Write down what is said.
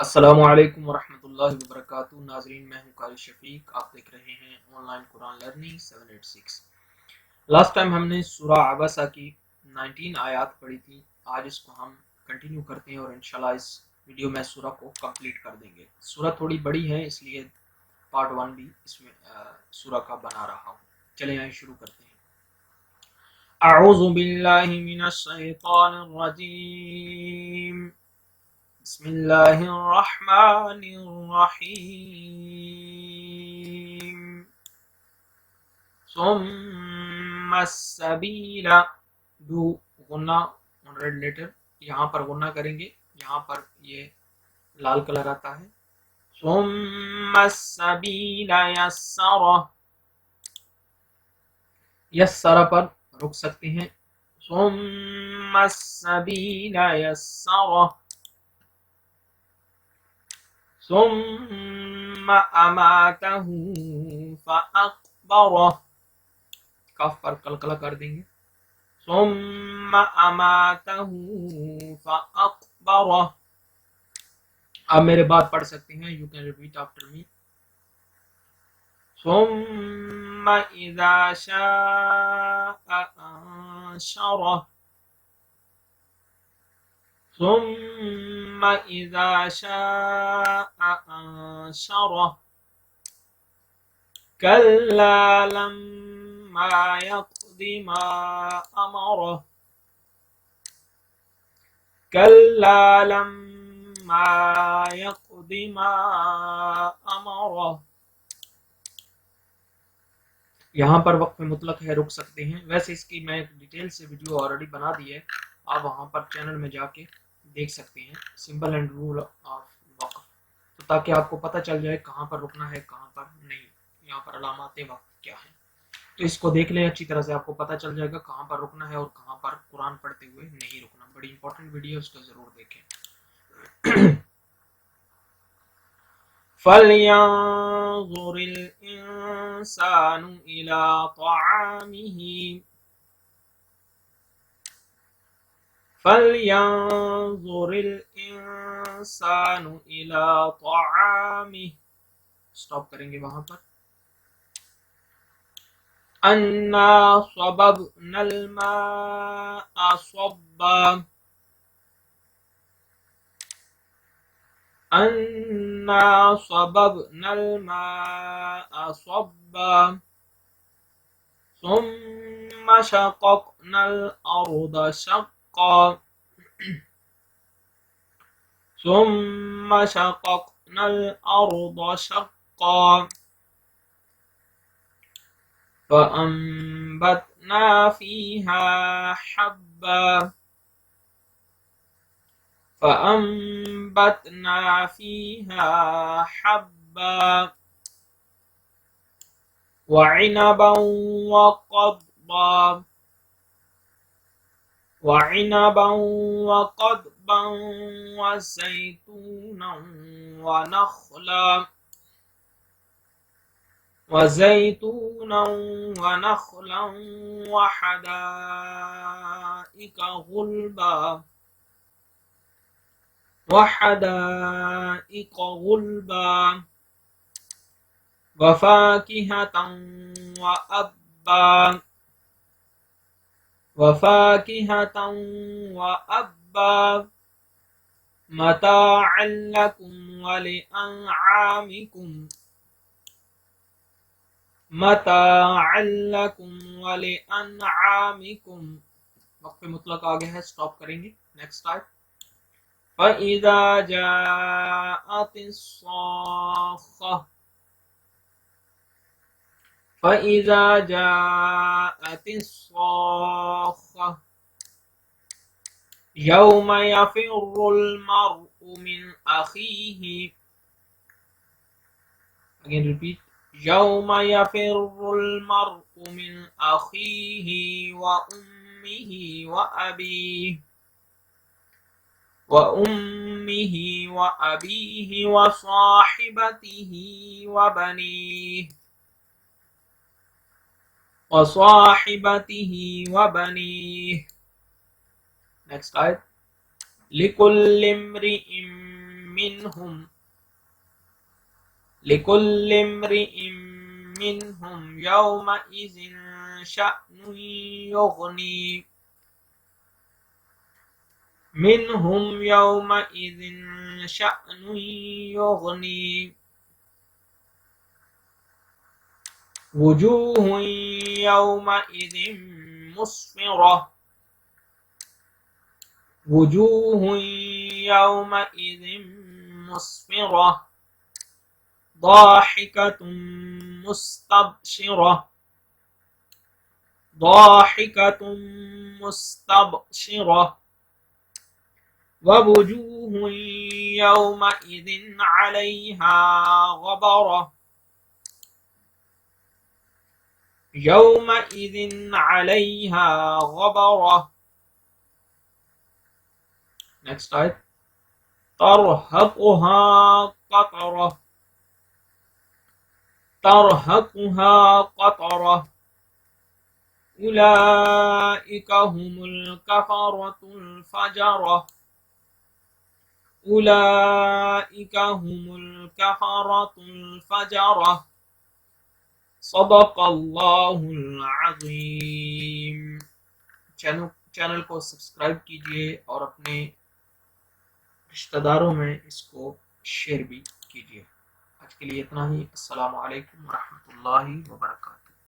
السلام علیکم ورحمۃ اللہ وبرکاتہ ناظرین، میں ہوں قاری شفیق، آپ دیکھ رہے ہیں on line Quran learning 786۔ Last time ہم نے سورہ عباسہ کی 19 آیات پڑھی تھی۔ آج اس کو ہم کنٹینیو کرتے ہیں اور انشاءاللہ اس ویڈیو میں سورہ کو کمپلیٹ کر دیں گے۔ سورہ تھوڑی بڑی ہے، اس لیے پارٹ 1 بھی اس میں سورہ کا بنا رہا ہوں۔ چلیں آئیں شروع کرتے ہیں۔ اعوذ باللہ من الشیطان الرجیم، بسم اللہ الرحمن الرحیم۔ ثم السبیل، دو غنہ ریڈ لیٹر، یہاں پر غنہ کریں گے، یہاں پر یہ لال کلر آتا ہے۔ ثم السبیل یسرہ، یسرہ پر رک سکتے ہیں۔ ثم السبیل یسرہ، ثم اماتہ فاقبرہ، کاف پر قلقلہ کر دیں گے۔ ثم اماتہ فاقبرہ، آپ میرے بعد پڑھ سکتے ہیں، you can repeat after me. ثم اذا شاء انشرہ، ثم اذا شاء انشرہ، كلا لما يقض ما أمره، كلا لما يقض ما أمره، یہاں پر وقف مطلق ہے، رک سکتے ہیں۔ ویسے اس کی میں ڈیٹیل سے ویڈیو آلریڈی بنا دی ہے، آپ وہاں پر چینل میں جا کے دیکھ سکتے ہیں، سمبل اینڈ رول آف وقف، تو تاکہ آپ کو پتہ چل جائے کہاں پر رکنا ہے کہاں پر نہیں، یہاں پر علامات وقف کیا ہے۔ تو اس کو دیکھ لیں اچھی طرح سے، آپ کو پتہ چل جائے گا کہاں پر رکنا ہے اور کہاں پر قرآن پڑھتے ہوئے نہیں رکنا۔ بڑی امپورٹنٹ ویڈیو ہے، اس کو ضرور دیکھیں۔ فَلْيَنظُرِ الْإِنسَانُ إِلَىٰ طَعَامِهِ، فَلْيَنظُرِ الْإِنسَانُ إِلَىٰ طَعَامِهِ، سٹاپ کریں گے وہاں پر۔ أَنَّا صَبَبْنَا الْمَاءَ صَبًّا، أَنَّا صَبَبْنَا الْمَاءَ صَبًّا، ثُمَّ شَقَقْنَا الْأَرْضَ شَقًّا، ثُمَّ شَقَقْنَا الْأَرْضَ شَقًّا، فَأَنبَتْنَا فِيهَا حَبًّا، فَأَنبَتْنَا فِيهَا حَبًّا، وَعِنَبًا وَقَضْبًا، وَعِنَبًا وَقَضْبًا، وَزَيْتُونًا وَنَخْلًا، وَزَيْتُونًا وَنَخْلًا وَحَدَائِقَ غُلْبًا، وَحَدَائِقَ غُلْبًا، وَفَاكِهَةً وَأَبًّا، وَفَاكِهَةً وَأَبًّا، مَتَاعًا لَكُمْ وَلِأَنْعَامِكُمْ، مَتَاعًا لَكُمْ وَلِأَنْعَامِكُمْ، وقف مطلق آگے ہے، سٹاپ کریں گے۔ نیکسٹ آیت۔ فَإِذَا جَاءَتِ الصَّاخَّةُ، فَإِذَا جَاءَتِ الصَّاخَّةُ، يَوْمَ يَفِرُّ الْمَرْءُ مِنْ أَخِيهِ، again repeat، يَوْمَ يَفِرُّ الْمَرْءُ مِنْ أَخِيهِ وَأُمِّهِ وَأَبِيهِ، وَأُمِّهِ وَأَبِيهِ وَصَاحِبَتِهِ وَبَنِيهِ، وَصَاحِبَتِهِ وَبَنِيهِ۔ نیکسٹ آیت۔ لِكُلِّ امْرِئٍ منهم لكل امرئ منهم يومئذ شأن يغني منهم يومئذ شأن يغني وجوه يومئذ مسفرة وجوه يومئذ مسفرة ضاحكة مستبشرة ضاحكة مستبشرة ووجوه يومئذ عليها غبرة يومئذ عليها غبرة. Next آیت ترهقها قترة ترهقها قترة أولئك هم الكفرة الفجرة أولئك هم الكفرة الفجرة صدق اللہ العظیم. چینل کو سبسکرائب کیجئے اور اپنے رشتہ داروں میں اس کو شیئر بھی کیجئے. آج کے لیے اتنا ہی. السلام علیکم ورحمۃ اللہ وبرکاتہ.